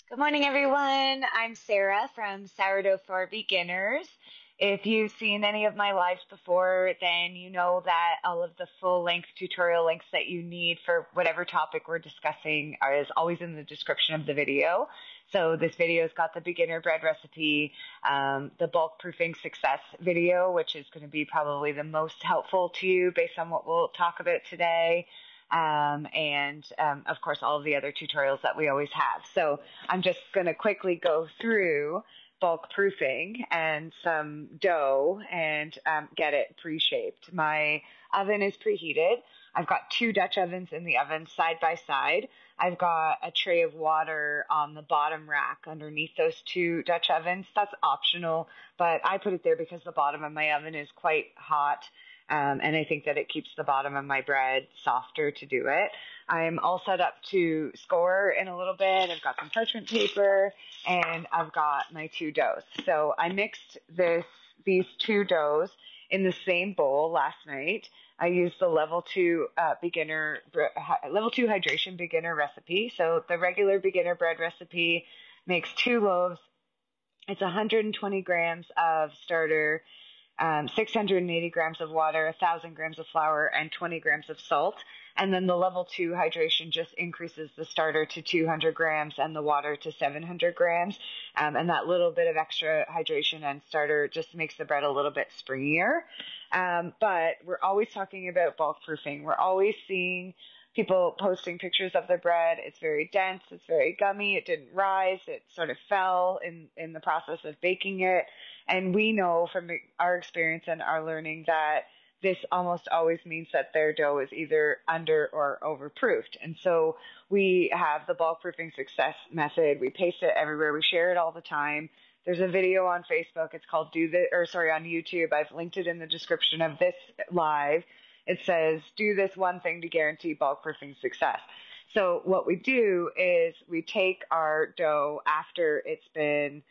Good morning, everyone. I'm Sarah from Sourdough for Beginners. If you've seen any of my lives before, then you know that all of the full-length tutorial links that you need for whatever topic we're discussing is always in the description of the video. So this video's got the beginner bread recipe, the bulk proofing success video, which is going to be probably the most helpful to you based on what we'll talk about today. And of course, all of the other tutorials that we always have. So I'm just going to quickly go through bulk proofing and some dough and get it pre-shaped. My oven is preheated. I've got two Dutch ovens in the oven side by side. I've got a tray of water on the bottom rack underneath those two Dutch ovens. That's optional, but I put it there because the bottom of my oven is quite hot. And I think that it keeps the bottom of my bread softer to do it. I'm all set up to score in a little bit. I've got some parchment paper and I've got my two doughs. So I mixed these two doughs in the same bowl last night. I used the level two hydration beginner recipe. So the regular beginner bread recipe makes two loaves. It's 120 grams of starter, 680 grams of water, 1,000 grams of flour, and 20 grams of salt. And then the level 2 hydration just increases the starter to 200 grams and the water to 700 grams. And that little bit of extra hydration and starter just makes the bread a little bit springier. But we're always talking about bulk proofing. We're always seeing people posting pictures of their bread. It's very dense. It's very gummy. It didn't rise. It sort of fell in the process of baking it. And we know from our experience and our learning that this almost always means that their dough is either under or overproofed. And so we have the bulk proofing success method. We paste it everywhere. We share it all the time. There's a video on Facebook. It's called on YouTube. I've linked it in the description of this live. It says, do this one thing to guarantee bulk proofing success. So what we do is we take our dough after it's been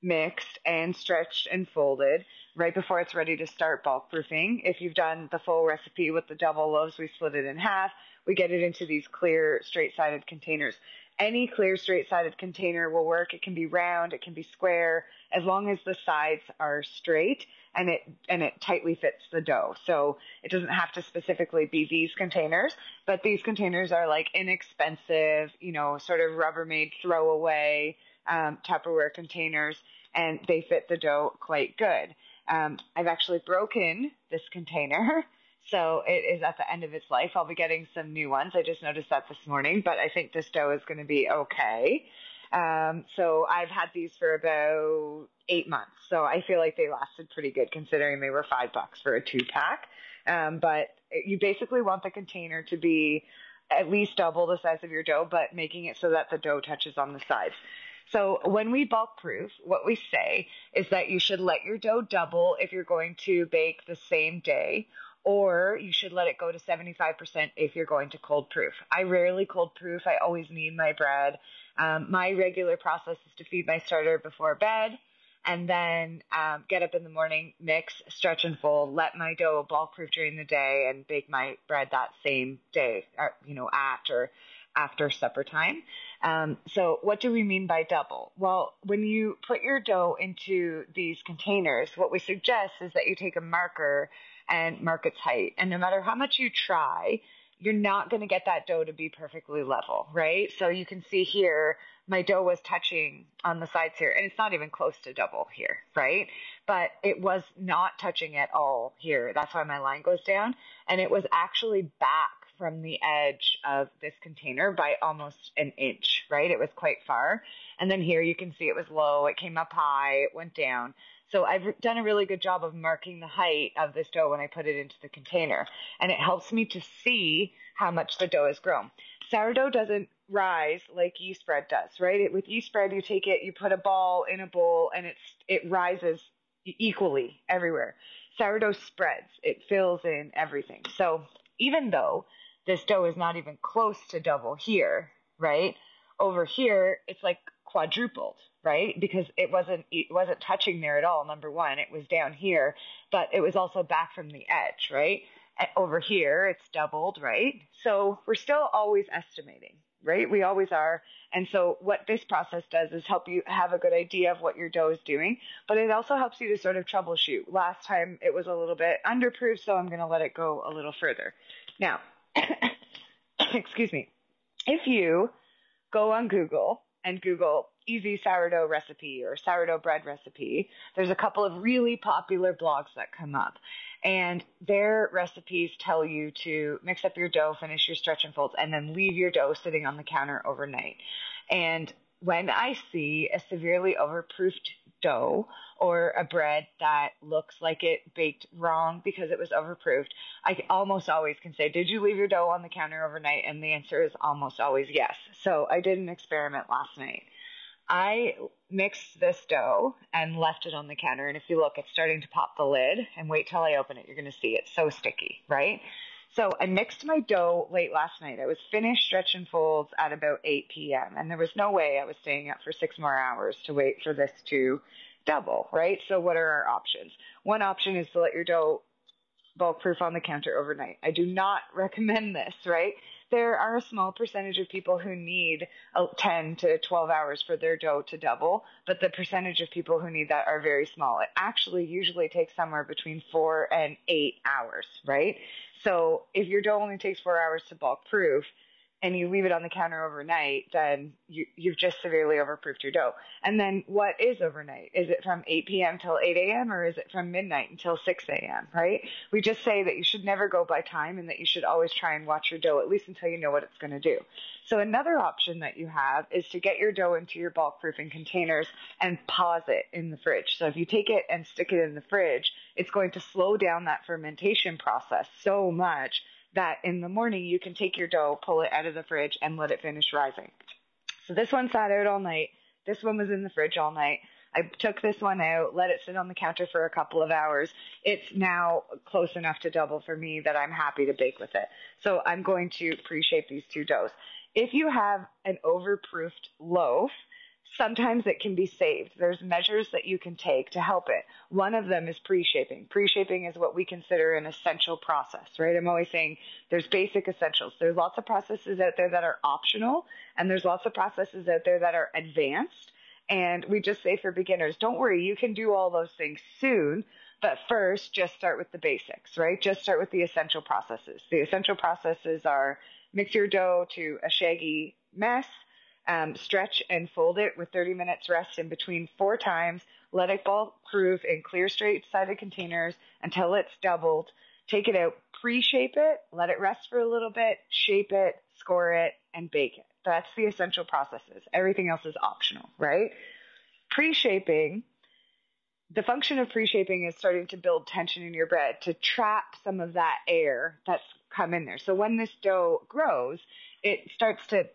mixed and stretched and folded right before it's ready to start bulk proofing. If you've done the full recipe with the double loaves, we split it in half. We get it into these clear straight-sided containers. Any clear straight-sided container will work. It can be round, it can be square, as long as the sides are straight and it tightly fits the dough. So it doesn't have to specifically be these containers, but these containers are like inexpensive, sort of Rubbermaid throwaway Tupperware containers, and they fit the dough quite good. I've actually broken this container, so it is at the end of its life. I'll be getting some new ones. I just noticed that this morning, but I think this dough is going to be okay. So I've had these for about 8 months, so I feel like they lasted pretty good considering they were $5 for a 2-pack. But you basically want the container to be at least double the size of your dough, but making it so that the dough touches on the sides. So when we bulk proof, what we say is that you should let your dough double if you're going to bake the same day, or you should let it go to 75% if you're going to cold proof. I rarely cold proof. I always knead my bread. My regular process is to feed my starter before bed and then get up in the morning, mix, stretch, and fold, let my dough bulk proof during the day, and bake my bread that same day, at or after supper time. So what do we mean by double? Well, when you put your dough into these containers, what we suggest is that you take a marker and mark its height. And no matter how much you try, you're not going to get that dough to be perfectly level, right? So you can see here, my dough was touching on the sides here, and it's not even close to double here, right? But it was not touching at all here. That's why my line goes down. And it was actually back from the edge of this container by almost an inch, right? It was quite far. And then here you can see it was low, it came up high, it went down. So I've done a really good job of marking the height of this dough when I put it into the container. And it helps me to see how much the dough has grown. Sourdough doesn't rise like yeast bread does, right? With yeast bread, you take it, you put a ball in a bowl, and it rises equally everywhere. Sourdough spreads. It fills in everything. So even though this dough is not even close to double here, right? Over here, it's like quadrupled, right? Because it wasn't touching there at all, number one. It was down here, but it was also back from the edge, right? Over here, it's doubled, right? So we're still always estimating. right? We always are. And so what this process does is help you have a good idea of what your dough is doing, but it also helps you to sort of troubleshoot. Last time it was a little bit underproofed, so I'm going to let it go a little further. Now, excuse me, if you go on Google and Google easy sourdough recipe or sourdough bread recipe, there's a couple of really popular blogs that come up. And their recipes tell you to mix up your dough, finish your stretch and folds, and then leave your dough sitting on the counter overnight. And when I see a severely overproofed dough or a bread that looks like it baked wrong because it was overproofed, I almost always can say, did you leave your dough on the counter overnight? And the answer is almost always yes. So I did an experiment last night. I mixed this dough and left it on the counter. And if you look, it's starting to pop the lid. And wait till I open it. You're going to see it's so sticky, right? So I mixed my dough late last night. I was finished stretch and folds at about 8 p.m. And there was no way I was staying up for 6 more hours to wait for this to double, right? So what are our options? One option is to let your dough bulk proof on the counter overnight. I do not recommend this, right? There are a small percentage of people who need 10 to 12 hours for their dough to double, but the percentage of people who need that are very small. It actually usually takes somewhere between 4 and 8 hours, right? So if your dough only takes 4 hours to bulk proof, and you leave it on the counter overnight, then you've just severely overproofed your dough. And then what is overnight? Is it from 8 p.m. till 8 a.m. or is it from midnight until 6 a.m., right? We just say that you should never go by time and that you should always try and watch your dough at least until you know what it's going to do. So another option that you have is to get your dough into your bulk proofing containers and pause it in the fridge. So if you take it and stick it in the fridge, it's going to slow down that fermentation process so much that in the morning you can take your dough, pull it out of the fridge, and let it finish rising. So this one sat out all night. This one was in the fridge all night. I took this one out, let it sit on the counter for a couple of hours. It's now close enough to double for me that I'm happy to bake with it. So I'm going to pre-shape these two doughs. If you have an overproofed loaf, sometimes it can be saved. There's measures that you can take to help it. One of them is pre-shaping. Pre-shaping is what we consider an essential process, right? I'm always saying there's basic essentials. There's lots of processes out there that are optional, and there's lots of processes out there that are advanced. And we just say for beginners, don't worry, you can do all those things soon, but first just start with the basics, right? Just start with the essential processes. The essential processes are mix your dough to a shaggy mess, stretch and fold it with 30 minutes rest in between 4 times. Let it bulk proof in clear, straight-sided containers until it's doubled. Take it out, pre-shape it, let it rest for a little bit, shape it, score it, and bake it. That's the essential processes. Everything else is optional, right? Pre-shaping, the function of pre-shaping is starting to build tension in your bread to trap some of that air that's come in there. So when this dough grows, it starts to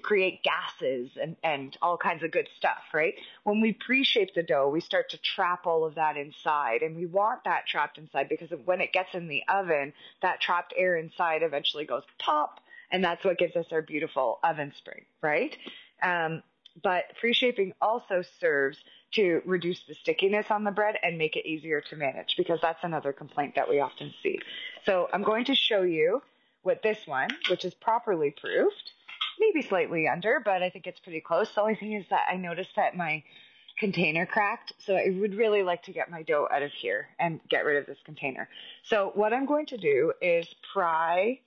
create gases and all kinds of good stuff, right? When we pre-shape the dough, we start to trap all of that inside, and we want that trapped inside because when it gets in the oven, that trapped air inside eventually goes pop, and that's what gives us our beautiful oven spring, right? But pre-shaping also serves to reduce the stickiness on the bread and make it easier to manage, because that's another complaint that we often see. So I'm going to show you what this one, which is properly proofed, maybe slightly under, but I think it's pretty close. The only thing is that I noticed that my container cracked, so I would really like to get my dough out of here and get rid of this container. So what I'm going to do is pry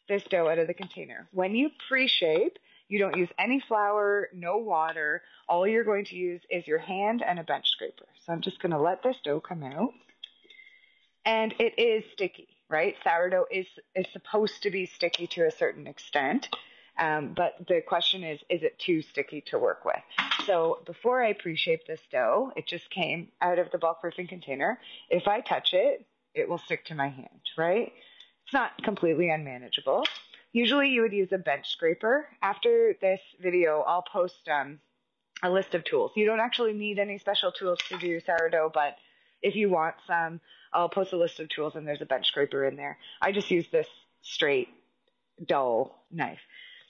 this dough out of the container. When you pre-shape, you don't use any flour, no water. All you're going to use is your hand and a bench scraper. So I'm just going to let this dough come out. And it is sticky, right? Sourdough is supposed to be sticky to a certain extent. But the question is it too sticky to work with? So before I pre-shape this dough, it just came out of the bulk proofing container. If I touch it, it will stick to my hand, right? It's not completely unmanageable. Usually you would use a bench scraper. After this video, I'll post a list of tools. You don't actually need any special tools to do sourdough, but if you want some, I'll post a list of tools and there's a bench scraper in there. I just use this straight, dull knife.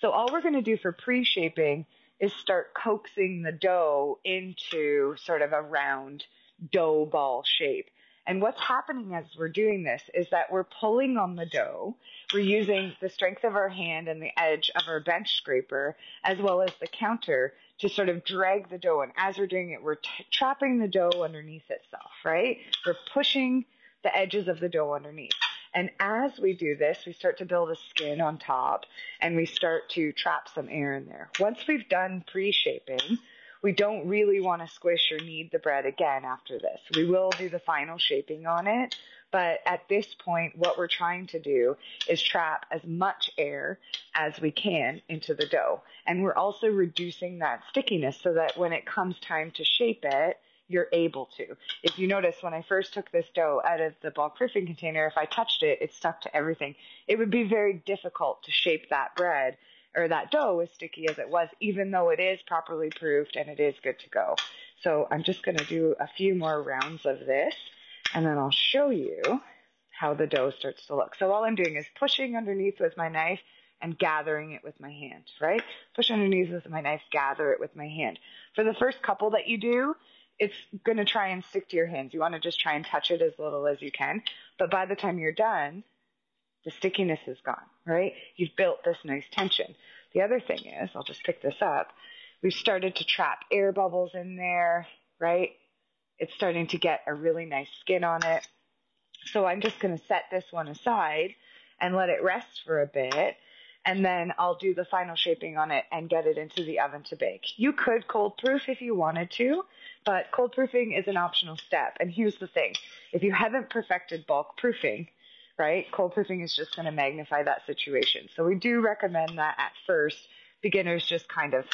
So all we're going to do for pre-shaping is start coaxing the dough into sort of a round dough ball shape. And what's happening as we're doing this is that we're pulling on the dough. we're using the strength of our hand and the edge of our bench scraper as well as the counter to sort of drag the dough. And as we're doing it, we're trapping the dough underneath itself, right? We're pushing the edges of the dough underneath. And as we do this, we start to build a skin on top and we start to trap some air in there. Once we've done pre-shaping, we don't really want to squish or knead the bread again after this. We will do the final shaping on it, but at this point, what we're trying to do is trap as much air as we can into the dough. And we're also reducing that stickiness so that when it comes time to shape it, you're able to. If you notice, when I first took this dough out of the bulk proofing container, if I touched it, it stuck to everything. It would be very difficult to shape that bread or that dough as sticky as it was, even though it is properly proofed and it is good to go. So I'm just going to do a few more rounds of this, and then I'll show you how the dough starts to look. So all I'm doing is pushing underneath with my knife and gathering it with my hand, right? Push underneath with my knife, gather it with my hand. For the first couple that you do, it's going to try and stick to your hands. You want to just try and touch it as little as you can. But by the time you're done, the stickiness is gone, right? You've built this nice tension. The other thing is, I'll just pick this up, we've started to trap air bubbles in there, right? It's starting to get a really nice skin on it. So I'm just going to set this one aside and let it rest for a bit. And then I'll do the final shaping on it and get it into the oven to bake. You could cold proof if you wanted to, but cold proofing is an optional step. And here's the thing. If you haven't perfected bulk proofing, right, cold proofing is just going to magnify that situation. So we do recommend that at first, beginners just kind of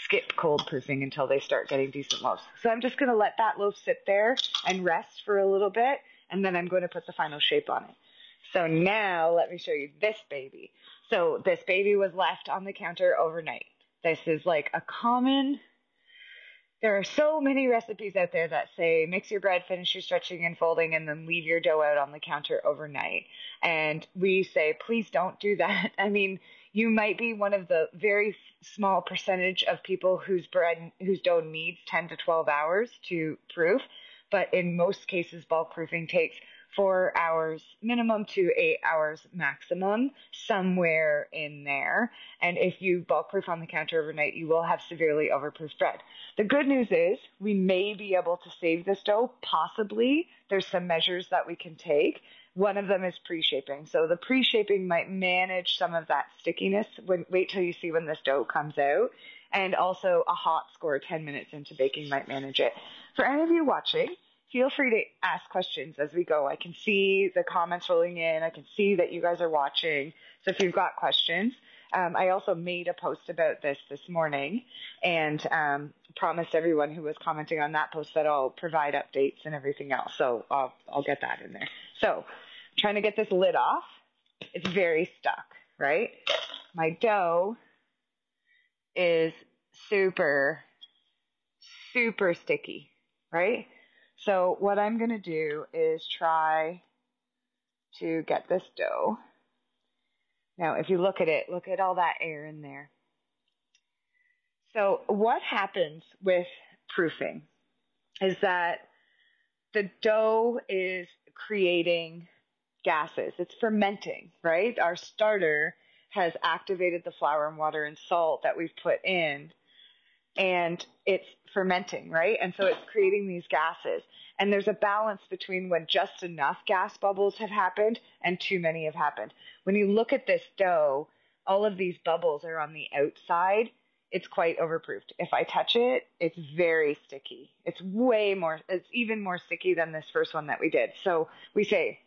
skip cold proofing until they start getting decent loaves. So I'm just going to let that loaf sit there and rest for a little bit, and then I'm going to put the final shape on it. So now let me show you this baby. So this baby was left on the counter overnight. This is like a common, there are so many recipes out there that say mix your bread, finish your stretching and folding, and then leave your dough out on the counter overnight. And we say, please don't do that. I mean, you might be one of the very small percentage of people whose dough needs 10 to 12 hours to proof. But in most cases, bulk proofing takes 4 hours minimum to 8 hours maximum, somewhere in there. And if you bulk proof on the counter overnight, you will have severely overproofed bread. The good news is we may be able to save this dough, possibly. There's some measures that we can take. One of them is pre-shaping. So the pre-shaping might manage some of that stickiness. Wait till you see when this dough comes out. And also a hot score 10 minutes into baking might manage it. For any of you watching, feel free to ask questions as we go. I can see the comments rolling in. I can see that you guys are watching. So if you've got questions, I also made a post about this morning and promised everyone who was commenting on that post that I'll provide updates and everything else. So I'll get that in there. So trying to get this lid off. It's very stuck, right? My dough is super, super sticky, right? So what I'm going to do is try to get this dough. Now, if you look at it, look at all that air in there. So what happens with proofing is that the dough is creating gases. It's fermenting, right? Our starter has activated the flour and water and salt that we've put in, and it's fermenting, right? And so it's creating these gases. And there's a balance between when just enough gas bubbles have happened and too many have happened. When you look at this dough, all of these bubbles are on the outside. It's quite overproofed. If I touch it, it's very sticky. It's even more sticky than this first one that we did. So we say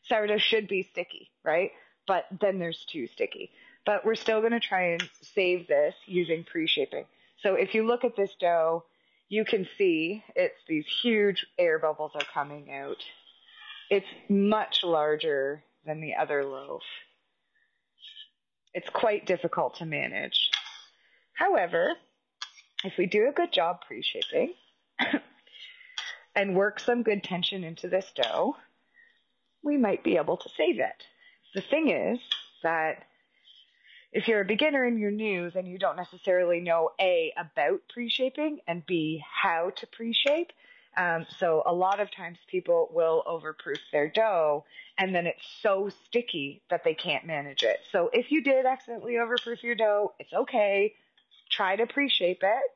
sourdough should be sticky, right? But then there's too sticky. But we're still going to try and save this using pre-shaping. So if you look at this dough, you can see it's these huge air bubbles are coming out. It's much larger than the other loaf. It's quite difficult to manage. However, if we do a good job pre-shaping and work some good tension into this dough, we might be able to save it. The thing is that if you're a beginner and you're new, then you don't necessarily know A, about pre-shaping, and B, how to pre-shape. So a lot of times people will overproof their dough, and then it's so sticky that they can't manage it. So if you did accidentally overproof your dough, it's okay. Try to pre-shape it,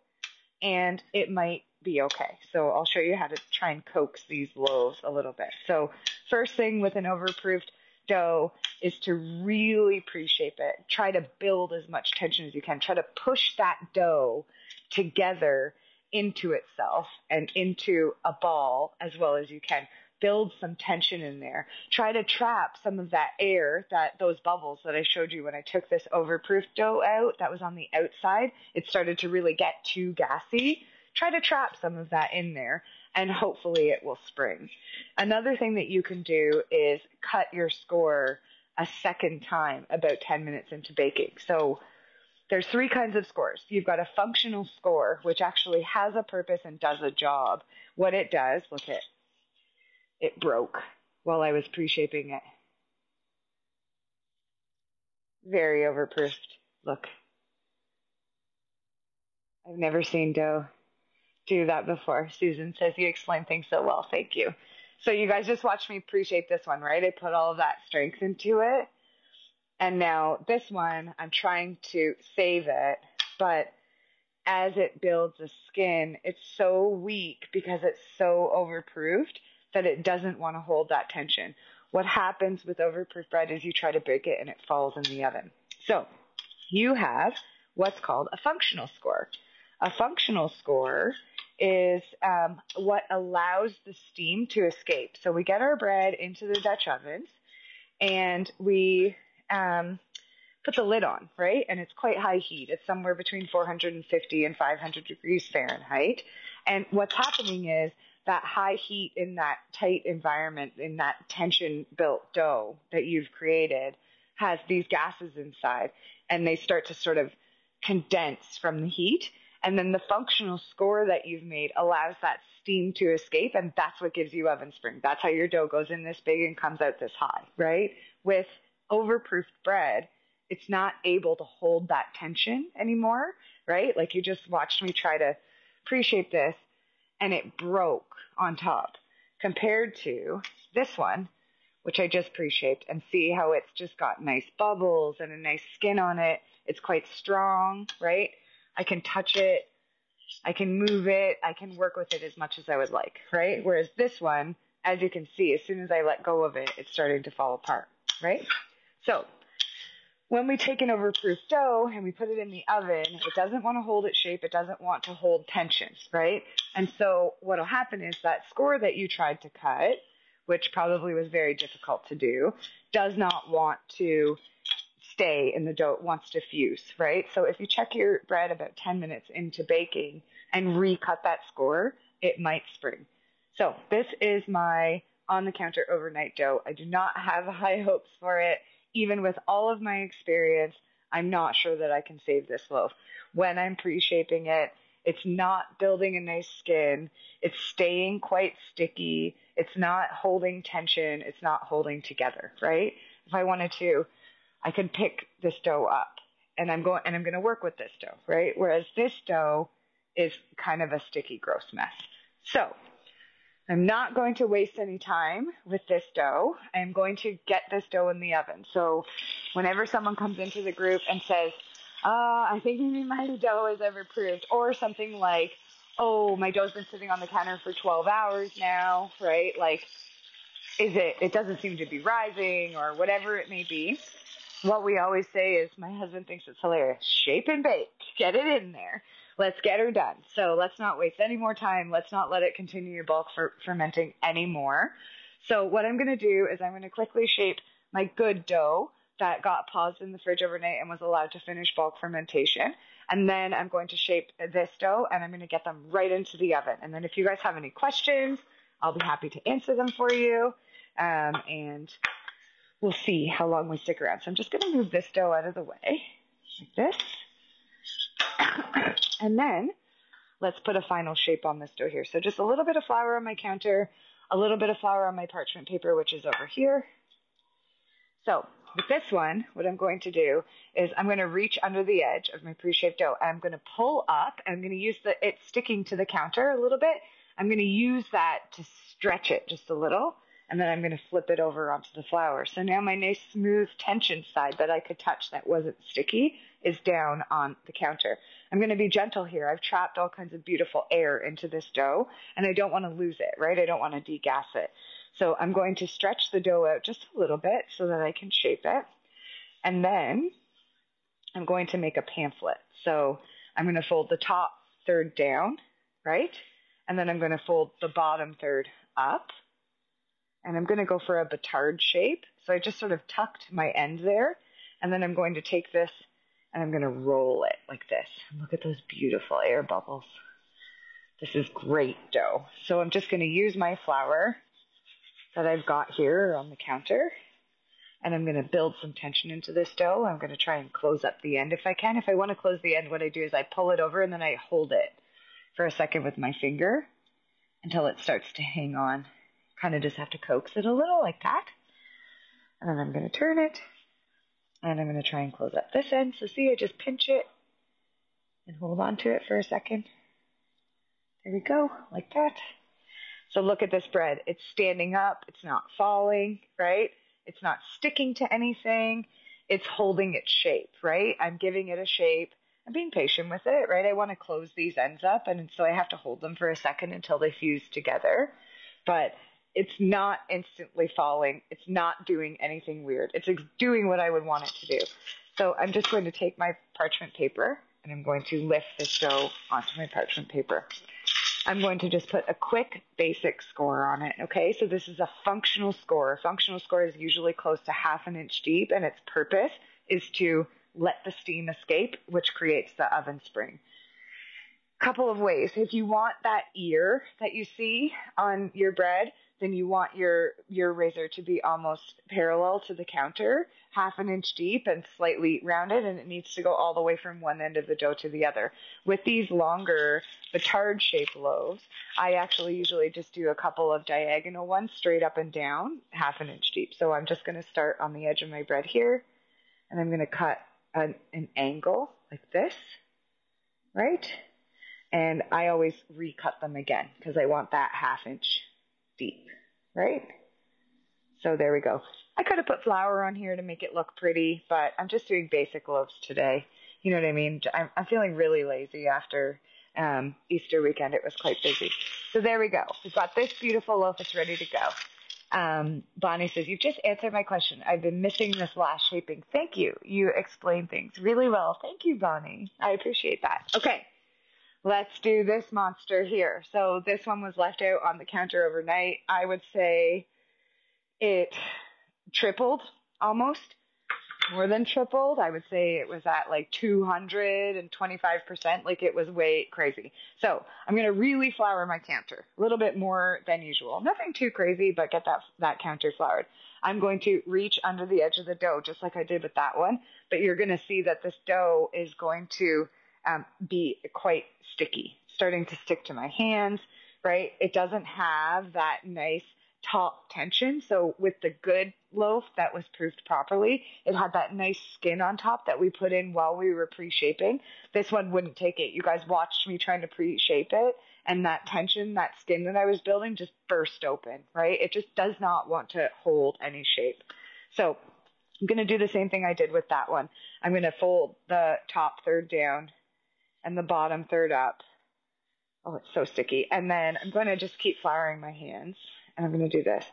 and it might be okay. So I'll show you how to try and coax these loaves a little bit. So first thing with an overproofed dough is to really pre-shape it. Try to build as much tension as you can. Try to push that dough together into itself and into a ball as well as you can. Build some tension in there. Try to trap some of that air, those bubbles that I showed you when I took this overproof dough out that was on the outside. It started to really get too gassy. Try to trap some of that in there, and hopefully it will spring. Another thing that you can do is cut your score a second time about 10 minutes into baking. So there's 3 kinds of scores. You've got a functional score, which actually has a purpose and does a job. What it does, look at it broke while I was pre-shaping it. Very overproofed. Look. I've never seen dough do that before. Susan says you explain things so well. Thank you. So you guys just watched me pre-shape this one, right? I put all of that strength into it. And now this one, I'm trying to save it, but as it builds the skin, it's so weak because it's so overproofed that it doesn't want to hold that tension. What happens with overproof bread is you try to bake it and it falls in the oven. So you have what's called a functional score. A functional score is what allows the steam to escape. So we get our bread into the Dutch ovens and we put the lid on, right? And it's quite high heat. It's somewhere between 450 and 500 degrees Fahrenheit. And what's happening is that high heat in that tight environment, in that tension-built dough that you've created, has these gases inside, and they start to sort of condense from the heat. And then the functional score that you've made allows that steam to escape, and that's what gives you oven spring. That's how your dough goes in this big and comes out this high, right? With overproofed bread, it's not able to hold that tension anymore, right? Like you just watched me try to pre-shape this, and it broke on top compared to this one, which I just pre-shaped, and see how it's just got nice bubbles and a nice skin on it. It's quite strong, right? I can touch it, I can move it, I can work with it as much as I would like, right? Whereas this one, as you can see, as soon as I let go of it, it's starting to fall apart, right? So when we take an overproof dough and we put it in the oven, it doesn't want to hold its shape. It doesn't want to hold tension, right? And so what will happen is that score that you tried to cut, which probably was very difficult to do, does not want to stay in the dough. It wants to fuse, right? So if you check your bread about 10 minutes into baking and recut that score, it might spring. So this is my on-the-counter overnight dough. I do not have high hopes for it. Even with all of my experience, I'm not sure that I can save this loaf. When I'm pre-shaping it, it's not building a nice skin. It's staying quite sticky. It's not holding tension. It's not holding together, right? If I wanted to, I could pick this dough up and I'm going to work with this dough, right? Whereas this dough is kind of a sticky, gross mess. So I'm not going to waste any time with this dough. I'm going to get this dough in the oven. So whenever someone comes into the group and says, I think maybe my dough is overproofed, or something like, oh, my dough's been sitting on the counter for 12 hours now, right? Like, it doesn't seem to be rising, or whatever it may be. What we always say is, my husband thinks it's hilarious, shape and bake, get it in there. Let's get her done. So let's not waste any more time. Let's not let it continue bulk fermenting anymore. So what I'm going to do is I'm going to quickly shape my good dough that got paused in the fridge overnight and was allowed to finish bulk fermentation. And then I'm going to shape this dough and I'm going to get them right into the oven. And then if you guys have any questions, I'll be happy to answer them for you. And we'll see how long we stick around. So I'm just going to move this dough out of the way like this. And then let's put a final shape on this dough here. So just a little bit of flour on my counter, a little bit of flour on my parchment paper, which is over here. So with this one, what I'm going to do is I'm going to reach under the edge of my pre-shaped dough. I'm going to pull up. I'm going to use it sticking to the counter a little bit. I'm going to use that to stretch it just a little, and then I'm going to flip it over onto the flour. So now my nice smooth tension side that I could touch that wasn't sticky is down on the counter. I'm going to be gentle here. I've trapped all kinds of beautiful air into this dough, and I don't want to lose it, right? I don't want to degas it. So I'm going to stretch the dough out just a little bit so that I can shape it. And then I'm going to make a pamphlet. So I'm going to fold the top third down, right? And then I'm going to fold the bottom third up. And I'm going to go for a batard shape. So I just sort of tucked my end there. And then I'm going to take this and I'm going to roll it like this. Look at those beautiful air bubbles. This is great dough. So I'm just going to use my flour that I've got here on the counter. And I'm going to build some tension into this dough. I'm going to try and close up the end if I can. If I want to close the end, what I do is I pull it over and then I hold it for a second with my finger until it starts to hang on. Kind of just have to coax it a little like that. And then I'm going to turn it. And I'm going to try and close up this end. So see, I just pinch it and hold on to it for a second. There we go, like that. So look at this bread. It's standing up. It's not falling, right? It's not sticking to anything. It's holding its shape, right? I'm giving it a shape. I'm being patient with it, right? I want to close these ends up, and so I have to hold them for a second until they fuse together. But it's not instantly falling. It's not doing anything weird. It's doing what I would want it to do. So I'm just going to take my parchment paper, and I'm going to lift this dough onto my parchment paper. I'm going to just put a quick basic score on it, okay? So this is a functional score. A functional score is usually close to 1/2 inch deep, and its purpose is to let the steam escape, which creates the oven spring. Couple of ways. If you want that ear that you see on your bread, then you want your razor to be almost parallel to the counter, 1/2 inch deep and slightly rounded, and it needs to go all the way from one end of the dough to the other. With these longer batard-shaped loaves, I actually usually just do a couple of diagonal ones straight up and down, 1/2 inch deep. So I'm just going to start on the edge of my bread here, and I'm going to cut an angle like this, right? And I always recut them again because I want that 1/2 inch deep, right? So there we go. I could have put flour on here to make it look pretty, but I'm just doing basic loaves today. You know what I mean? I'm feeling really lazy after Easter weekend. It was quite busy. So there we go. We've got this beautiful loaf. It's ready to go. Bonnie says, you've just answered my question. I've been missing this last shaping. Thank you. You explain things really well. Thank you, Bonnie. I appreciate that. Okay. Let's do this monster here. So this one was left out on the counter overnight. I would say it tripled almost, more than tripled. I would say it was at like 225%, like it was way crazy. So I'm going to really flour my counter, a little bit more than usual. Nothing too crazy, but get that counter floured. I'm going to reach under the edge of the dough, just like I did with that one, but you're going to see that this dough is going to be quite sticky, starting to stick to my hands, right? It doesn't have that nice top tension. So with the good loaf that was proofed properly, it had that nice skin on top that we put in while we were pre-shaping. This one wouldn't take it. You guys watched me trying to pre-shape it, and that tension, that skin that I was building just burst open, right? It just does not want to hold any shape. So I'm going to do the same thing I did with that one. I'm going to fold the top third down and the bottom third up. Oh, it's so sticky. And then I'm going to just keep flouring my hands, and I'm going to do this.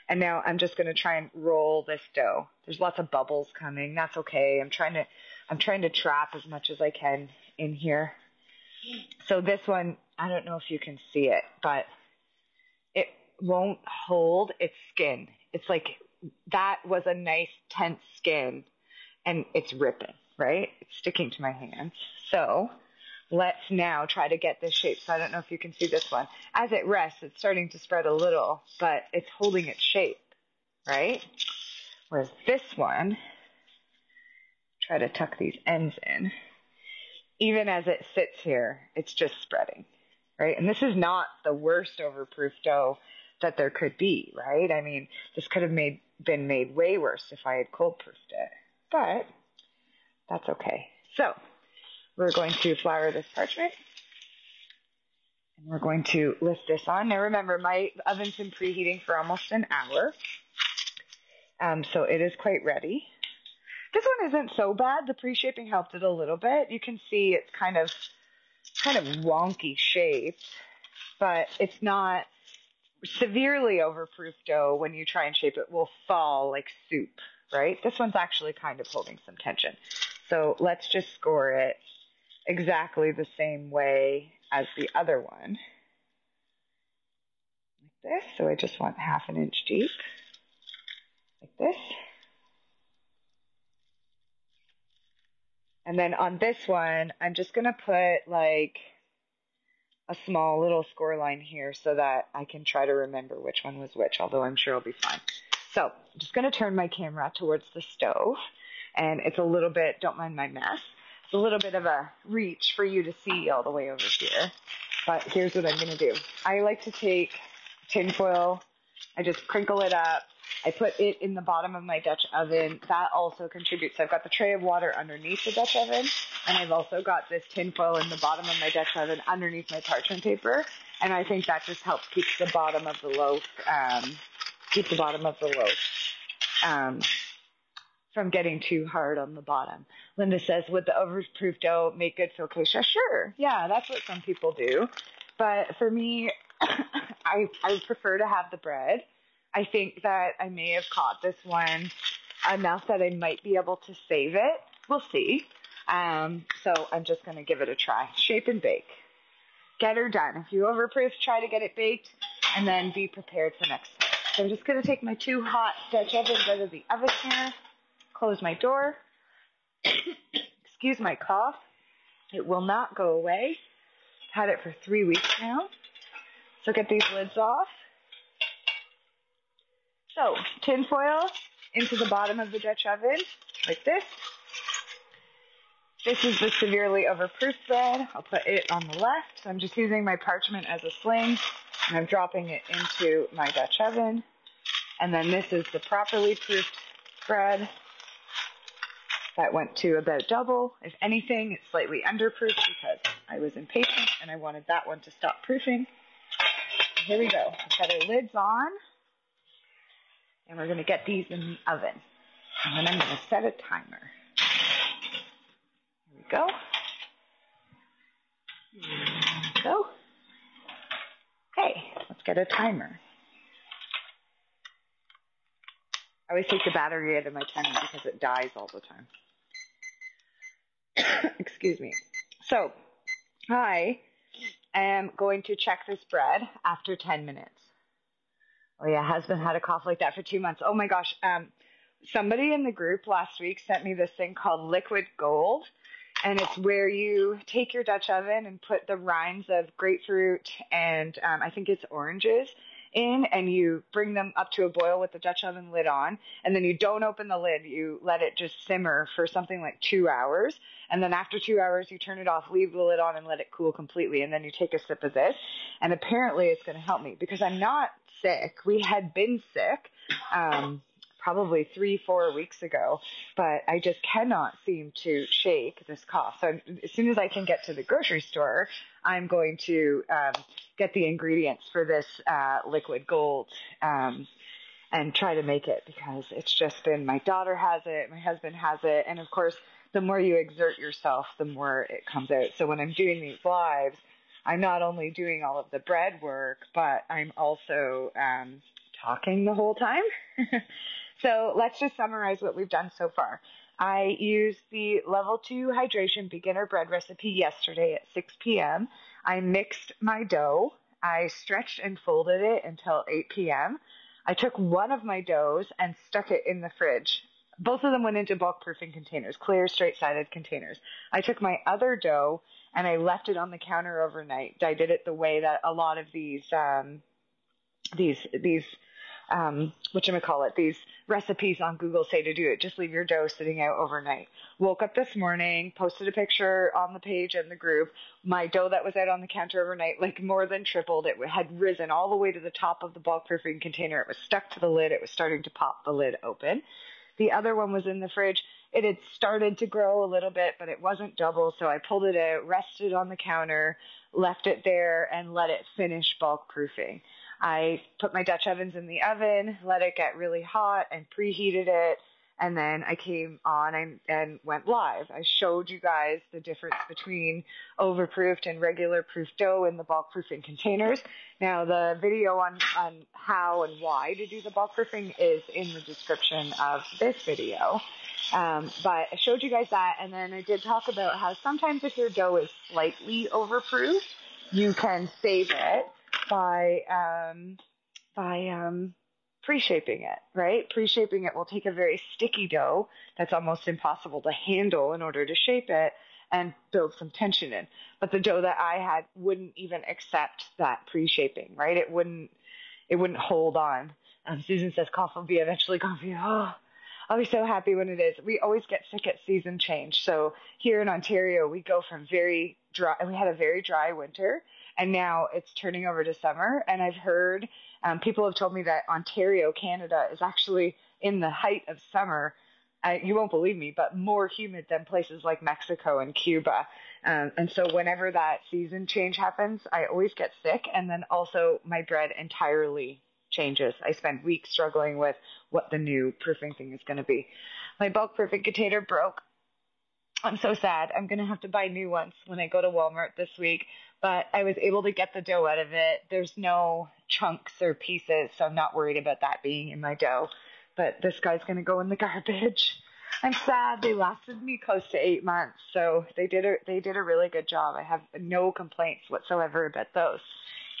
And now I'm just going to try and roll this dough. There's lots of bubbles coming. That's okay. I'm trying to trap as much as I can in here. So this one, I don't know if you can see it, but it won't hold its skin. It's like that was a nice tense skin, and it's ripping, right? It's sticking to my hands. So let's now try to get this shape. So I don't know if you can see this one. As it rests, it's starting to spread a little, but it's holding its shape, right? Whereas this one, try to tuck these ends in. Even as it sits here, it's just spreading, right? And this is not the worst overproof dough that there could be, right? I mean, this could have been made way worse if I had cold proofed it, but that's okay. So we're going to flour this parchment, And we're going to lift this on. Now remember, my oven's been preheating for almost an hour. So it is quite ready. This one isn't so bad. The pre-shaping helped it a little bit. You can see it's kind of wonky shaped, but it's not severely overproof dough. When you try and shape it, will fall like soup, right? This one's actually kind of holding some tension. So let's just score it exactly the same way as the other one. Like this. So I just want 1/2 inch deep. Like this. And then on this one, I'm just going to put like a small little score line here so that I can try to remember which one was which, although I'm sure I'll be fine. So I'm just going to turn my camera towards the stove, and it's a little bit, don't mind my mess, it's a little bit of a reach for you to see all the way over here. But here's what I'm going to do. I like to take tinfoil, I just crinkle it up, I put it in the bottom of my Dutch oven. That also contributes. I've got the tray of water underneath the Dutch oven, and I've also got this tinfoil in the bottom of my Dutch oven underneath my parchment paper. And I think that just helps keep the bottom of the loaf, from getting too hard on the bottom. Linda says, would the overproof dough make good focaccia? Sure. Yeah, that's what some people do. But for me, I prefer to have the bread. I think that I may have caught this one enough that I might be able to save it. We'll see. So I'm just going to give it a try. Shape and bake. Get her done. If you overproof, try to get it baked, and then be prepared for next time. So I'm just going to take my 2 hot Dutch ovens out of the oven here, close my door. Excuse my cough. It will not go away. I've had it for 3 weeks now. So get these lids off. So, tinfoil into the bottom of the Dutch oven, like this. This is the severely overproof bread. I'll put it on the left. So I'm just using my parchment as a sling, and I'm dropping it into my Dutch oven. And then this is the properly proofed bread. That went to about double. If anything, it's slightly underproofed because I was impatient and I wanted that one to stop proofing. And here we go. I've got our lids on. And we're going to get these in the oven. And then I'm going to set a timer. Here we go. Here we go. Okay, let's get a timer. I always take the battery out of my timer because it dies all the time. Excuse me. So, I am going to check this bread after 10 minutes. Oh yeah, husband had a cough like that for 2 months. Oh my gosh. Somebody in the group last week sent me this thing called liquid gold. And it's where you take your Dutch oven and put the rinds of grapefruit and I think it's oranges in, and you bring them up to a boil with the Dutch oven lid on. And then you don't open the lid. You let it just simmer for something like 2 hours. And then after 2 hours, you turn it off, leave the lid on, and let it cool completely. And then you take a sip of this. And apparently it's going to help me because I'm not sick. We had been sick probably 3-4 weeks ago, but I just cannot seem to shake this cough. So as soon as I can get to the grocery store, I'm going to get the ingredients for this liquid gold and try to make it, because it's just been, my daughter has it, my husband has it, and of course, the more you exert yourself, the more it comes out. So when I'm doing these lives, I'm not only doing all of the bread work, but I'm also talking the whole time. So let's just summarize what we've done so far. I used the level 2 hydration beginner bread recipe yesterday at 6 p.m. I mixed my dough. I stretched and folded it until 8 p.m. I took one of my doughs and stuck it in the fridge. Both of them went into bulk proofing containers, clear, straight-sided containers. I took my other dough and I left it on the counter overnight. I did it the way that a lot of these recipes on Google say to do it. Just leave your dough sitting out overnight. Woke up this morning, posted a picture on the page and the group. My dough that was out on the counter overnight, like more than tripled. It had risen all the way to the top of the bulk proofing container. It was stuck to the lid. It was starting to pop the lid open. The other one was in the fridge. It had started to grow a little bit, but it wasn't double, so I pulled it out, rested on the counter, left it there, and let it finish bulk proofing. I put my Dutch ovens in the oven, let it get really hot, and preheated it. And then I came on and went live. I showed you guys the difference between overproofed and regular proof dough in the bulk proofing containers. Now, the video on how and why to do the bulk proofing is in the description of this video. But I showed you guys that, and then I did talk about how sometimes if your dough is slightly overproofed, you can save it by pre-shaping it, right? Pre-shaping it will take a very sticky dough that's almost impossible to handle in order to shape it and build some tension in. But the dough that I had wouldn't even accept that pre-shaping, right? It wouldn't hold on. Susan says cough will be eventually coffee. Oh, I'll be so happy when it is. We always get sick at season change. So here in Ontario, we go from very dry, we had a very dry winter, and now it's turning over to summer. And I've heard people have told me that Ontario, Canada, is actually in the height of summer. You won't believe me, but more humid than places like Mexico and Cuba. And so whenever that season change happens, I always get sick. And then also my bread entirely changes. I spend weeks struggling with what the new proofing thing is going to be. My bulk proofing container broke. I'm so sad. I'm going to have to buy new ones when I go to Walmart this week. But I was able to get the dough out of it. There's no chunks or pieces, so I'm not worried about that being in my dough. But this guy's going to go in the garbage. I'm sad. They lasted me close to 8 months, so they did a really good job. I have no complaints whatsoever about those.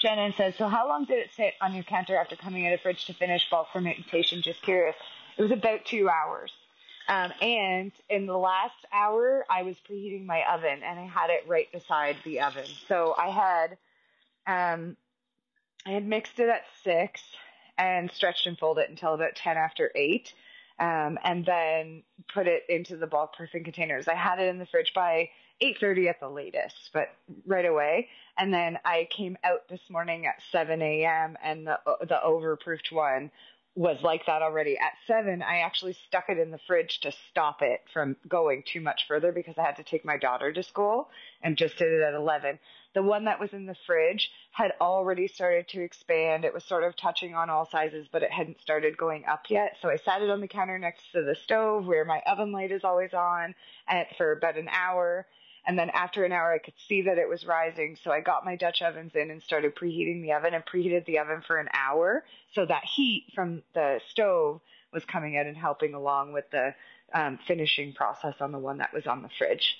Jenna says, so how long did it sit on your counter after coming out of the fridge to finish bulk fermentation? Just curious. It was about 2 hours. And in the last hour, I was preheating my oven, and I had it right beside the oven. So I had mixed it at 6 and stretched and folded it until about 10 after 8, and then put it into the bulk proofing containers. I had it in the fridge by 8:30 at the latest, but right away. And then I came out this morning at 7 a.m. and the overproofed one was like that already. At 7, I actually stuck it in the fridge to stop it from going too much further because I had to take my daughter to school, and just did it at 11. The one that was in the fridge had already started to expand. It was sort of touching on all sizes, but it hadn't started going up yet. So I sat it on the counter next to the stove where my oven light is always on for about an hour. And then after an hour, I could see that it was rising. So I got my Dutch ovens in and started preheating the oven, and preheated the oven for an hour. So that heat from the stove was coming out and helping along with the finishing process on the one that was on the fridge.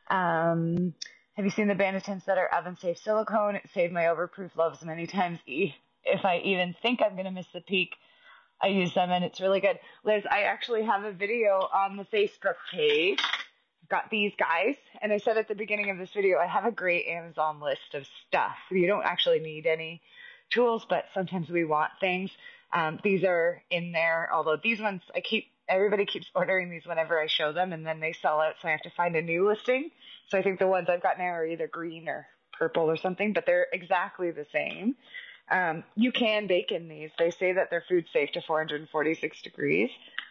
Have you seen the Banatons that are oven safe silicone? It saved my overproof loaves many times. If I even think I'm going to miss the peak, I use them, and it's really good. Liz, I actually have a video on the Facebook page. Got these guys, and I said at the beginning of this video, I have a great Amazon list of stuff. You don't actually need any tools, but sometimes we want things. These are in there, although these ones, everybody keeps ordering these whenever I show them, and then they sell out, so I have to find a new listing. So I think the ones I've got now are either green or purple or something, but they're exactly the same. You can bake in these. They say that they're food safe to 446 degrees.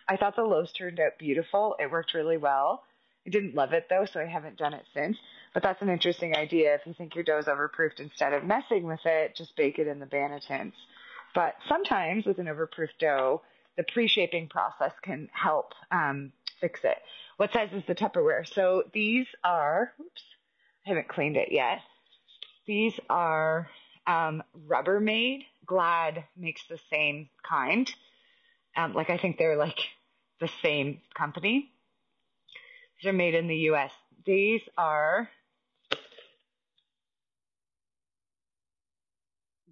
I thought the loaves turned out beautiful. It worked really well. I didn't love it though, so I haven't done it since. But that's an interesting idea. If you think your dough's overproofed, instead of messing with it, just bake it in the Banatons. But sometimes with an overproofed dough, the pre-shaping process can help fix it. What size is the Tupperware? So these are, I haven't cleaned it yet. These are Rubbermaid. Glad makes the same kind. I think they're like the same company. These are made in the U.S. These are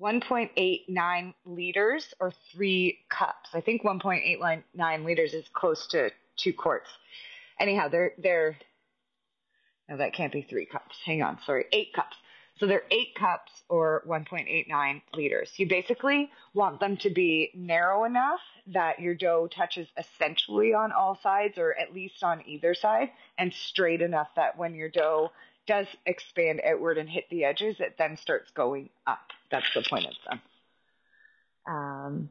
1.89 liters or 3 cups. I think 1.89 liters is close to 2 quarts. Anyhow, they're no, that can't be 3 cups. Hang on, sorry, 8 cups. So they're 8 cups or 1.89 liters. You basically want them to be narrow enough that your dough touches essentially on all sides, or at least on either side, and straight enough that when your dough does expand outward and hit the edges, it then starts going up. That's the point of them.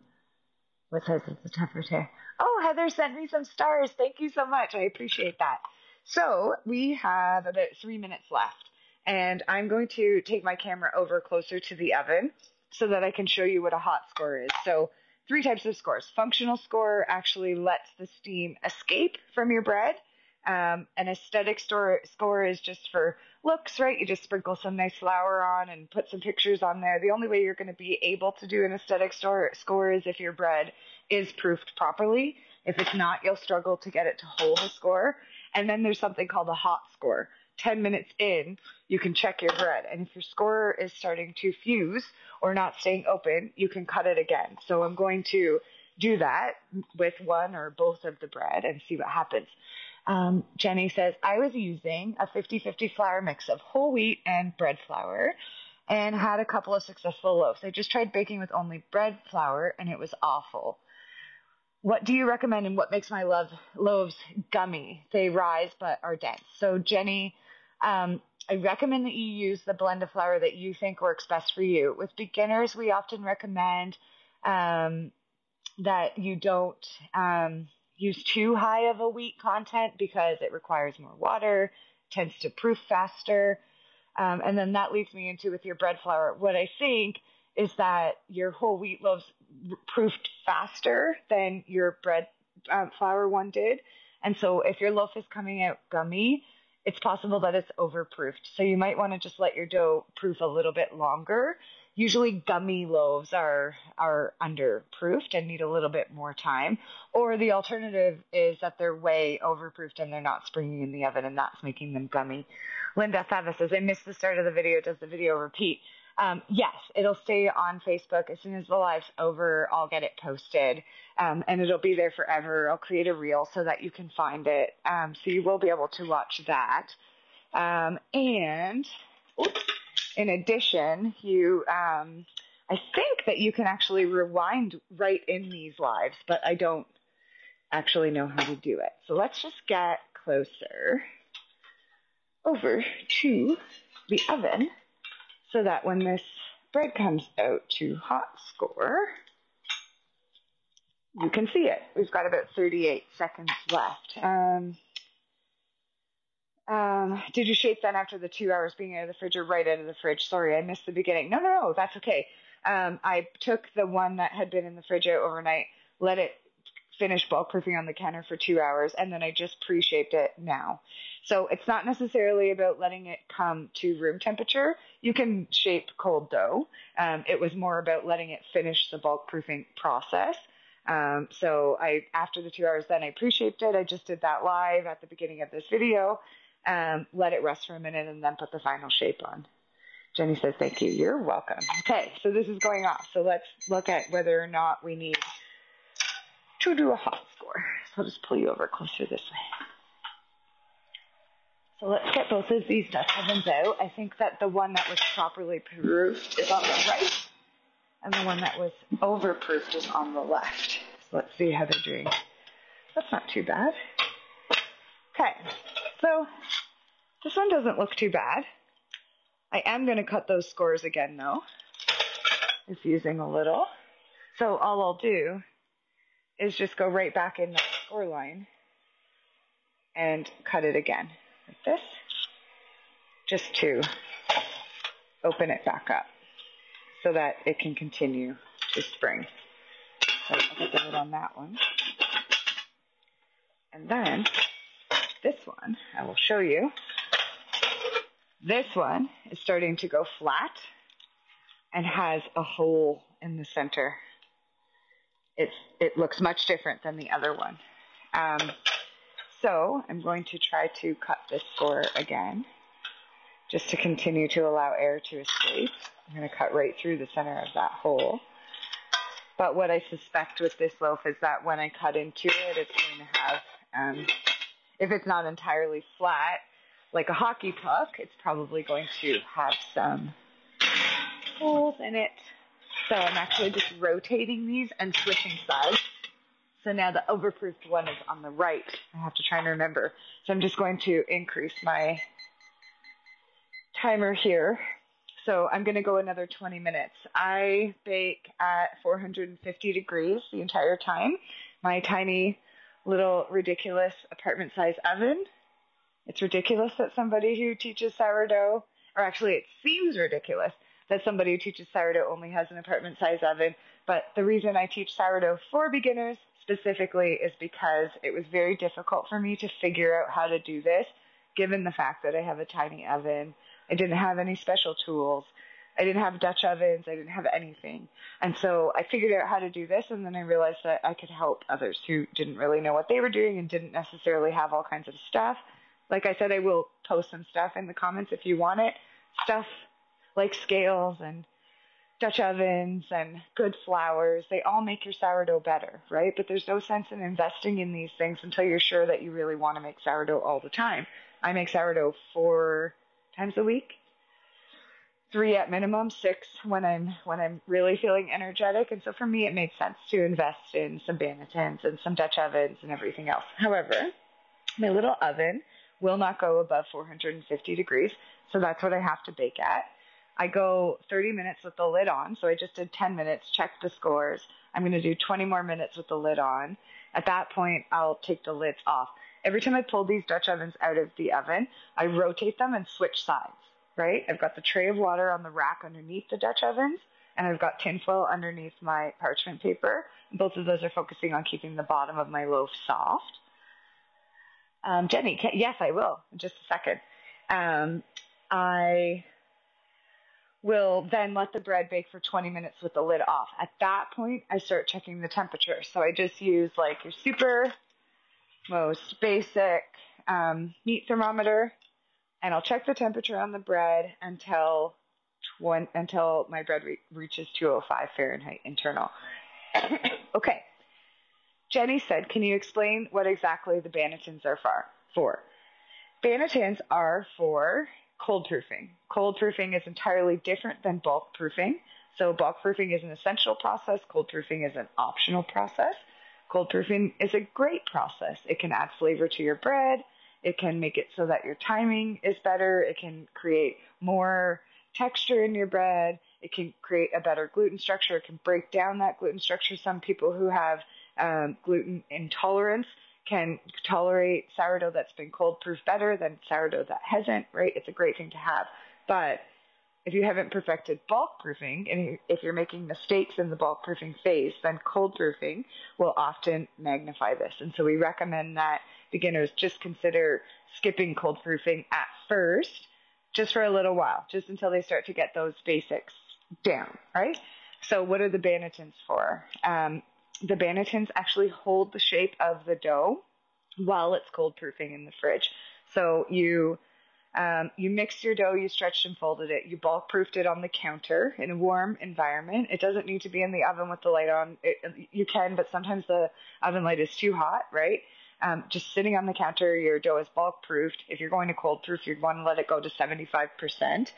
What size is the Tupperware? Oh, Heather sent me some stars. Thank you so much. I appreciate that. So we have about 3 minutes left. And I'm going to take my camera over closer to the oven so that I can show you what a hot score is. So 3 types of scores. Functional score actually lets the steam escape from your bread. An aesthetic score is just for looks, right? You just sprinkle some nice flour on and put some pictures on there. The only way you're going to be able to do an aesthetic score is if your bread is proofed properly. If it's not, you'll struggle to get it to hold a score. And then there's something called a hot score. 10 minutes in, you can check your bread. And if your score is starting to fuse or not staying open, you can cut it again. So I'm going to do that with one or both of the bread and see what happens. Jenny says, I was using a 50-50 flour mix of whole wheat and bread flour and had a couple of successful loaves. I just tried baking with only bread flour and it was awful. What do you recommend and what makes my loaves gummy? They rise but are dense. So Jenny, I recommend that you use the blend of flour that you think works best for you. With beginners, we often recommend that you don't use too high of a wheat content because it requires more water, tends to proof faster. And then that leads me into with your bread flour. What I think is that your whole wheat loaves proofed faster than your bread flour one did. And so if your loaf is coming out gummy, it's possible that it's overproofed. So you might want to just let your dough proof a little bit longer. Usually gummy loaves are underproofed and need a little bit more time. Or the alternative is that they're way overproofed and they're not springing in the oven and that's making them gummy. Linda Fava says, I missed the start of the video. Does the video repeat? Yes, it'll stay on Facebook. As soon as the live's over, I'll get it posted, and it'll be there forever. I'll create a reel so that you can find it, so you will be able to watch that. And in addition, I think that you can actually rewind right in these lives, but I don't actually know how to do it. So let's just get closer over to the oven, so that when this bread comes out to hot score, you can see it. We've got about 38 seconds left. Did you shape then after the 2 hours being out of the fridge or right out of the fridge? Sorry, I missed the beginning. No, that's okay. I took the one that had been in the fridge out overnight, let it finish bulk proofing on the counter for 2 hours, and then I just pre-shaped it now. So it's not necessarily about letting it come to room temperature. You can shape cold dough. It was more about letting it finish the bulk proofing process. So after the 2 hours, then I pre-shaped it. I just did that live at the beginning of this video. Let it rest for a minute and then put the final shape on. Jenny says, thank you. You're welcome. Okay, so this is going off. So let's look at whether or not we need to do a hot score. So I'll just pull you over closer this way. So let's get both of these Dutch ovens out. I think that the one that was properly proofed is on the right, and the one that was overproofed is on the left. So let's see how they're doing. That's not too bad. Okay, so this one doesn't look too bad. I am going to cut those scores again, though. It's using a little. So all I'll do is just go right back in that score line and cut it again like this, just to open it back up so that it can continue to spring. So I'll put the lid on that one. And then this one, I will show you. This one is starting to go flat and has a hole in the center. It looks much different than the other one. So I'm going to try to cut this score again, just to continue to allow air to escape. I'm going to cut right through the center of that hole. But what I suspect with this loaf is that when I cut into it, it's going to have, if it's not entirely flat, like a hockey puck, it's probably going to have some holes in it. So I'm actually just rotating these and switching sides. So now the overproofed one is on the right. I have to try and remember. So I'm just going to increase my timer here. So I'm going to go another 20 minutes. I bake at 450 degrees the entire time. My tiny little ridiculous apartment size oven. It's ridiculous that somebody who teaches sourdough or actually it seems ridiculous that somebody who teaches sourdough only has an apartment size oven. But the reason I teach sourdough for beginners specifically is because it was very difficult for me to figure out how to do this, given the fact that I have a tiny oven. I didn't have any special tools. I didn't have Dutch ovens. I didn't have anything. And so I figured out how to do this, and then I realized that I could help others who didn't really know what they were doing and didn't necessarily have all kinds of stuff. Like I said, I will post some stuff in the comments if you want it. Stuff like scales and Dutch ovens and good flours. They all make your sourdough better, right? But there's no sense in investing in these things until you're sure that you really want to make sourdough all the time. I make sourdough 4 times a week. 3 at minimum, 6 when I'm really feeling energetic. And so for me, it made sense to invest in some Bannettons and some Dutch ovens and everything else. However, my little oven will not go above 450 degrees, so that's what I have to bake at. I go 30 minutes with the lid on, so I just did 10 minutes, checked the scores. I'm going to do 20 more minutes with the lid on. At that point, I'll take the lids off. Every time I pull these Dutch ovens out of the oven, I rotate them and switch sides. Right? I've got the tray of water on the rack underneath the Dutch ovens, and I've got tinfoil underneath my parchment paper. Both of those are focusing on keeping the bottom of my loaf soft. Jenny, yes, I will, in just a second. I will then let the bread bake for 20 minutes with the lid off. At that point, I start checking the temperature. So I just use like your super most basic meat thermometer, and I'll check the temperature on the bread until my bread reaches 205 Fahrenheit internal. Okay. Jenny said, can you explain what exactly the Bannettons are for? Bannettons are for cold proofing. Cold proofing is entirely different than bulk proofing. So bulk proofing is an essential process. Cold proofing is an optional process. Cold proofing is a great process. It can add flavor to your bread. It can make it so that your timing is better. It can create more texture in your bread. It can create a better gluten structure. It can break down that gluten structure. Some people who have gluten intolerance can tolerate sourdough that's been cold proofed better than sourdough that hasn't, right? It's a great thing to have. But if you haven't perfected bulk proofing, and if you're making mistakes in the bulk proofing phase, then cold proofing will often magnify this. And so we recommend that beginners just consider skipping cold proofing at first, just for a little while, just until they start to get those basics down, right? So what are the Bannettons for? The Bannettons actually hold the shape of the dough while it's cold proofing in the fridge. So you mixed your dough, you stretched and folded it, you bulk proofed it on the counter in a warm environment. It doesn't need to be in the oven with the light on. You can, but sometimes the oven light is too hot, right? Just sitting on the counter, your dough is bulk proofed. If you're going to cold proof, you'd want to let it go to 75%.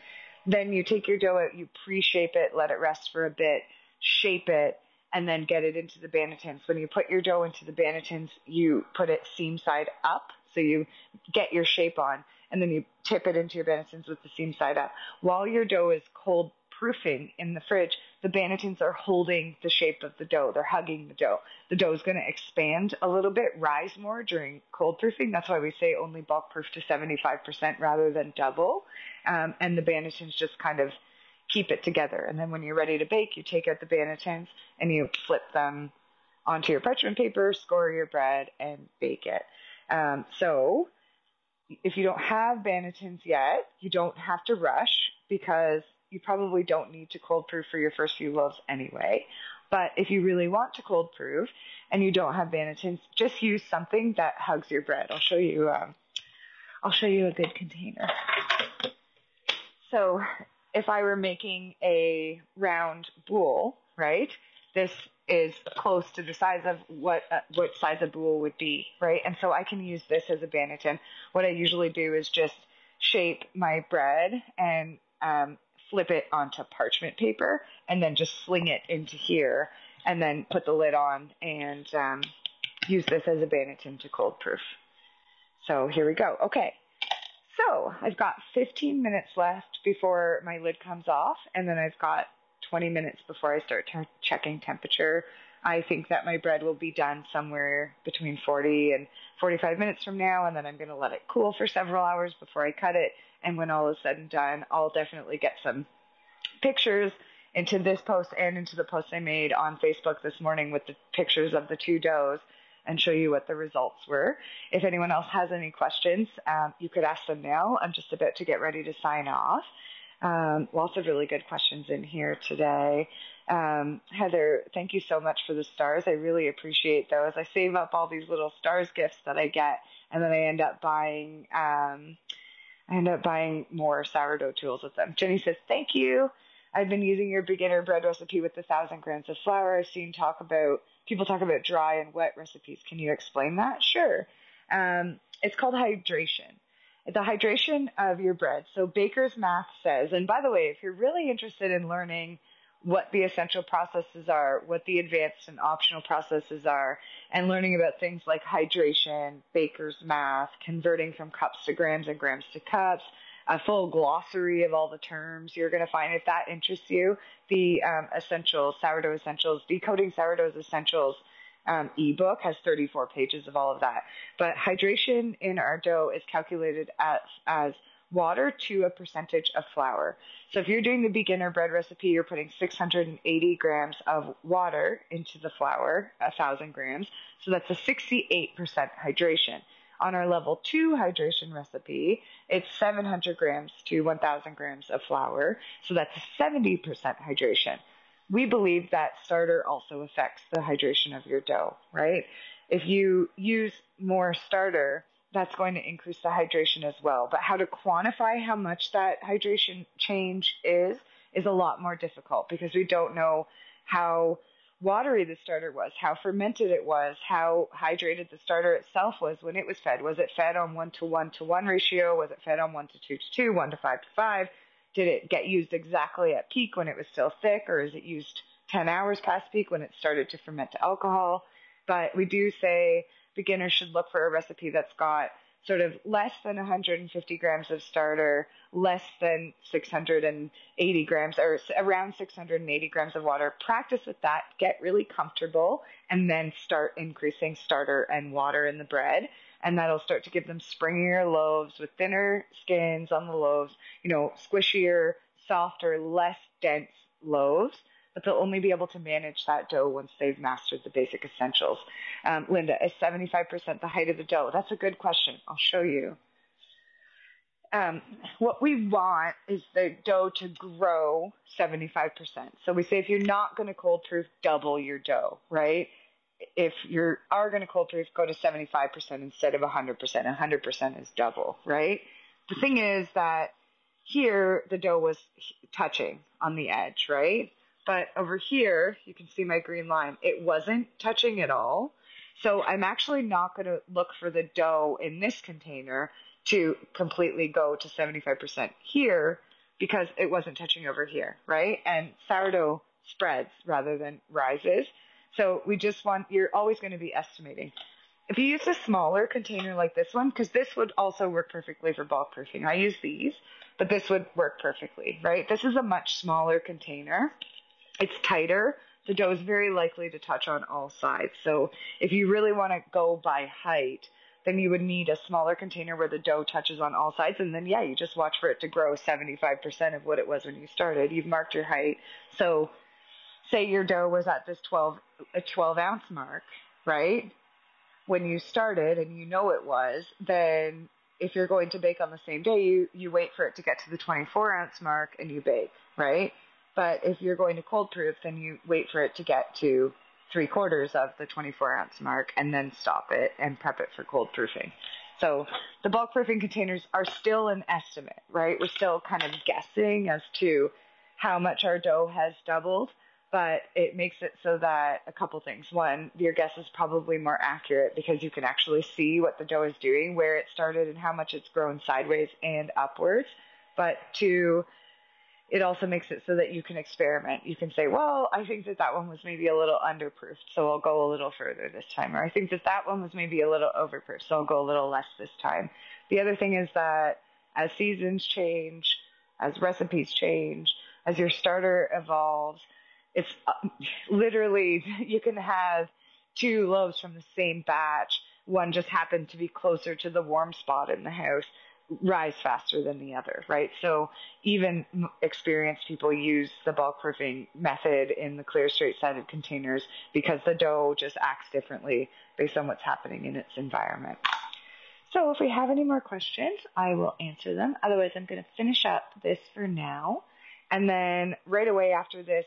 Then you take your dough out, you pre-shape it, let it rest for a bit, shape it, and then get it into the Bannettons. When you put your dough into the Bannettons, you put it seam side up, so you get your shape on, and then you tip it into your Bannettons with the seam side up. While your dough is cold proofing in the fridge, the Bannettons are holding the shape of the dough. They're hugging the dough. The dough is going to expand a little bit, rise more during cold proofing. That's why we say only bulk proof to 75% rather than double. And the Bannettons just kind of keep it together. And then when you're ready to bake, you take out the Bannettons and you flip them onto your parchment paper, score your bread, and bake it. So if you don't have Bannettons yet, you don't have to rush, because you probably don't need to cold proof for your first few loaves anyway. But if you really want to cold proof and you don't have Bannettons, just use something that hugs your bread. I'll show you a good container. So if I were making a round bowl, right, this is close to the size of what size a bowl would be, right? And so I can use this as a Bannetton. What I usually do is just shape my bread and flip it onto parchment paper, and then just sling it into here, and then put the lid on and use this as a Bannetton to cold proof. So here we go. Okay. So I've got 15 minutes left before my lid comes off, and then I've got 20 minutes before I start checking temperature. I think that my bread will be done somewhere between 40 and 45 minutes from now, and then I'm going to let it cool for several hours before I cut it, And when all is said and done, I'll definitely get some pictures into this post and into the post I made on Facebook this morning with the pictures of the two doughs and show you what the results were. If anyone else has any questions, you could ask them now. I'm just about to get ready to sign off. Lots of really good questions in here today. Heather, thank you so much for the stars. I really appreciate those. I save up all these little stars gifts that I get, and then I end up buying more sourdough tools with them. Jenny says, thank you. I've been using your beginner bread recipe with 1,000 grams of flour. I've seen people talk about dry and wet recipes. Can you explain that? Sure. It's called hydration. The hydration of your bread. So Baker's Math says, and by the way, if you're really interested in learning what the essential processes are, what the advanced and optional processes are, and learning about things like hydration, Baker's Math, converting from cups to grams and grams to cups, a full glossary of all the terms you're going to find. If that interests you, the Sourdough Essentials, Decoding Sourdough's Essentials EBook has 34 pages of all of that. But hydration in our dough is calculated as water to a percentage of flour. So if you're doing the beginner bread recipe, you're putting 680 grams of water into the flour, 1,000 grams. So that's a 68% hydration. On our level 2 hydration recipe, it's 700 grams to 1,000 grams of flour. So that's a 70% hydration. We believe that starter also affects the hydration of your dough, right? If you use more starter, that's going to increase the hydration as well. But how to quantify how much that hydration change is a lot more difficult because we don't know how watery the starter was, how fermented it was, how hydrated the starter itself was when it was fed. Was it fed on 1:1:1 ratio? Was it fed on 1:2:2, 1:5:5? Did it get used exactly at peak when it was still thick, or is it used 10 hours past peak when it started to ferment to alcohol? But we do say beginners should look for a recipe that's got sort of less than 150 grams of starter, less than 680 grams, or around 680 grams of water. Practice with that, get really comfortable, and then start increasing starter and water in the bread. And that'll start to give them springier loaves with thinner skins on the loaves, squishier, softer, less dense loaves. But they'll only be able to manage that dough once they've mastered the basic essentials. Linda, is 75% the height of the dough? That's a good question. I'll show you. What we want is the dough to grow 75%. So we say if you're not going to cold proof, double your dough, right? If you are going to cold proof, go to 75% instead of 100%. 100% is double, right? The thing is that here the dough was touching on the edge, right? But over here, you can see my green line. It wasn't touching at all. So I'm actually not going to look for the dough in this container to completely go to 75% here because it wasn't touching over here, right? And sourdough spreads rather than rises. So you're always going to be estimating. If you use a smaller container like this one, because this would also work perfectly for bulk proofing. I use these, but this would work perfectly, right? This is a much smaller container. It's tighter. The dough is very likely to touch on all sides. So if you really want to go by height, then you would need a smaller container where the dough touches on all sides. And then, you just watch for it to grow 75% of what it was when you started. You've marked your height. So say your dough was at this 12 ounce mark, right? When you started and it was, then if you're going to bake on the same day, you wait for it to get to the 24 ounce mark and you bake, right? But if you're going to cold proof, then you wait for it to get to 3/4 of the 24 ounce mark and then stop it and prep it for cold proofing. So the bulk proofing containers are still an estimate, right? We're still kind of guessing as to how much our dough has doubled, but it makes it so that a couple things. One, your guess is probably more accurate because you can actually see what the dough is doing, where it started and how much it's grown sideways and upwards. But two, it also makes it so that you can experiment. You can say, well, I think that one was maybe a little underproofed, so I'll go a little further this time. Or I think that one was maybe a little overproofed, so I'll go a little less this time. The other thing is that as seasons change, as recipes change, as your starter evolves, it's literally, you can have 2 loaves from the same batch. One just happened to be closer to the warm spot in the house. rise faster than the other, right? So even experienced people use the bulk proofing method in the clear straight-sided containers because the dough just acts differently based on what's happening in its environment. So if we have any more questions, I will answer them. Otherwise, I'm going to finish up this for now. And then right away after this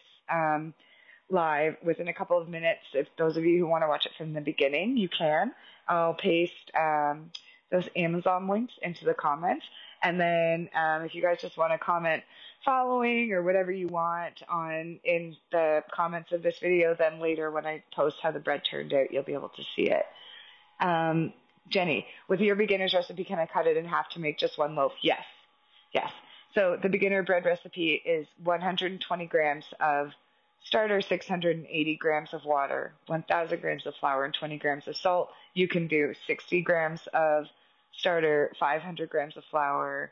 live, within a couple of minutes, if those of you who want to watch it from the beginning, you can. I'll paste those Amazon links into the comments. And then if you guys just want to comment following or whatever you want in the comments of this video, then later when I post how the bread turned out, you'll be able to see it. Jenny, with your beginner's recipe, can I cut it in half to make just one loaf? Yes. Yes. So the beginner bread recipe is 120 grams of starter, 680 grams of water, 1,000 grams of flour, and 20 grams of salt. You can do 60 grams of starter, 500 grams of flour,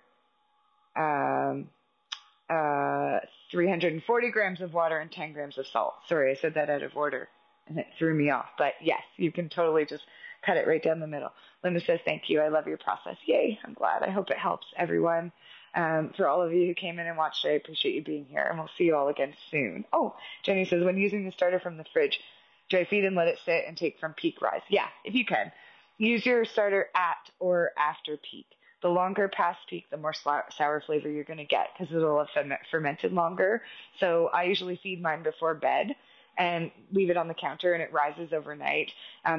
340 grams of water, and 10 grams of salt. Sorry, I said that out of order, and it threw me off. But yes, you can totally just cut it right down the middle. Linda says, thank you. I love your process. Yay. I'm glad. I hope it helps everyone. For all of you who came in and watched, I appreciate you being here, and we'll see you all again soon. Oh, Jenny says, when using the starter from the fridge, do I feed and let it sit and take from peak rise? Yeah, if you can. Use your starter at or after peak. The longer past peak, the more sour flavor you're going to get because it'll have fermented longer. So I usually feed mine before bed and leave it on the counter, and it rises overnight.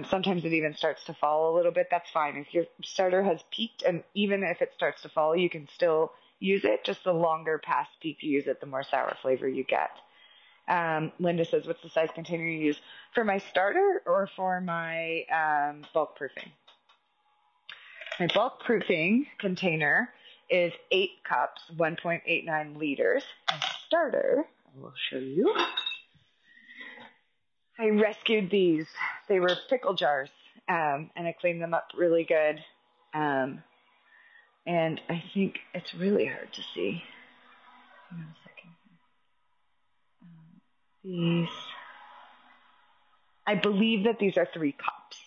Sometimes it even starts to fall a little bit. That's fine. If your starter has peaked, and even if it starts to fall, you can still use it. Just the longer past peak you use it, the more sour flavor you get. Linda says, what's the size container you use? For my starter or for my bulk proofing? My bulk proofing container is 8 cups, 1.89 liters. My starter, I will show you. I rescued these. They were pickle jars, and I cleaned them up really good. And I think it's really hard to see. Hang on a second. These, I believe that these are 3 cups,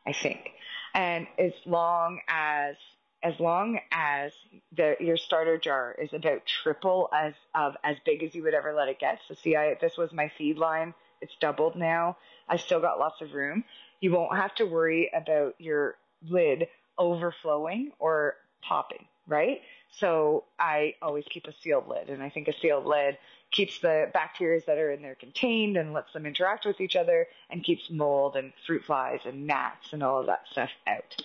I think. And as long as your starter jar is about triple as big as you would ever let it get. So see, this was my feed line. It's doubled now. I still got lots of room. You won't have to worry about your lid overflowing or popping, right? So I always keep a sealed lid, and I think a sealed lid keeps the bacteria that are in there contained and lets them interact with each other and keeps mold and fruit flies and gnats and all of that stuff out.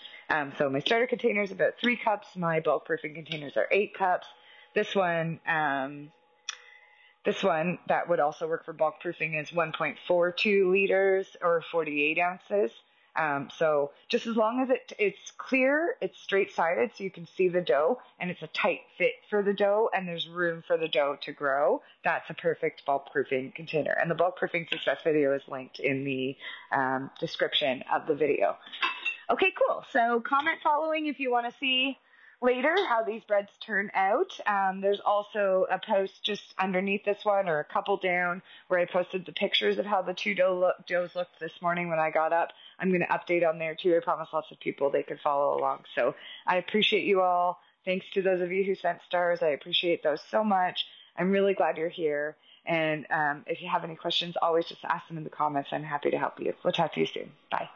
So my starter container is about 3 cups. My bulk proofing containers are 8 cups. This one that would also work for bulk proofing is 1.42 liters or 48 ounces. So just as long as it's clear, it's straight-sided so you can see the dough, and it's a tight fit for the dough, and there's room for the dough to grow, that's a perfect bulk proofing container. And the bulk proofing success video is linked in the description of the video. Okay, cool. So comment following if you want to see later how these breads turn out. There's also a post just underneath this one, or a couple down, where I posted the pictures of how the 2 doughs looked this morning when I got up. I'm going to update on there too. I promise lots of people they could follow along. So I appreciate you all. Thanks to those of you who sent stars. I appreciate those so much. I'm really glad you're here. And if you have any questions, always just ask them in the comments. I'm happy to help you. We'll talk to you soon. Bye.